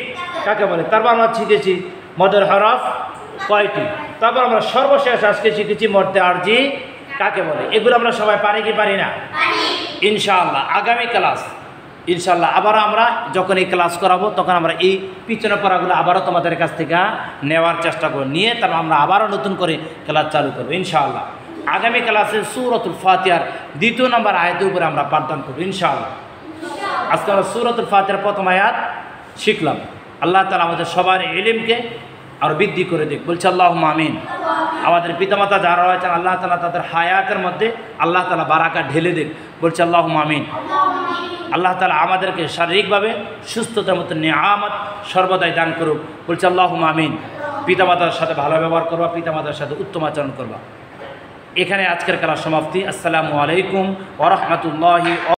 কাকে বলে। তারপর আমরা শিখেছি মদের হরফ কয়টি। তারপর আমরা সর্বশেষ আজকে শিখেছি মধ্যে আরজি কাকে বলে। এগুলো আমরা সবাই পারি কি পারি না? ইনশাআল্লাহ আগামী ক্লাস ইনশাআল্লাহ আবারও আমরা যখন এই ক্লাস করাবো তখন আমরা এই পিছনে পড়াগুলো আবারও তোমাদের কাছ থেকে নেওয়ার চেষ্টা করব, নিয়ে তারপর আমরা আবারও নতুন করে ক্লাস চালু করবো ইনশাআল্লাহ। আগামী ক্লাসে সূরাতুল ফাতিহার 2 নম্বর আয়াতের উপরে আমরা পাঠদান করবো ইনশাআল্লাহ। আজকে আমরা সূরাতুল ফাতিহার প্রথম আয়াত শিখলাম। আল্লাহ তাআলা আমাদের সবার ইলমকে আর বৃদ্ধি করে দিক, বলছে আল্লাহুম্মা আমিন। আমাদের পিতামাতা যারা রয়েছেন আল্লাহ তাআলা তাদের হায়াতের মধ্যে আল্লাহ তাআলা বারাকা ঢেলে দিক, বলছে আল্লাহুম্মা আমিন। আল্লাহ তাআলা আমাদেরকে শারীরিকভাবে সুস্থতার মতো নিয়ামত সর্বদাই দান করুক, বলছে আল্লাহুম্মা আমিন। পিতামাতার সাথে ভালো ব্যবহার করবা, পিতামাতার সাথে উত্তম আচরণ করবা। এখানে আজকের ক্লাস সমাপ্তি। আসসালামু আলাইকুম ওয়া রাহমাতুল্লাহি।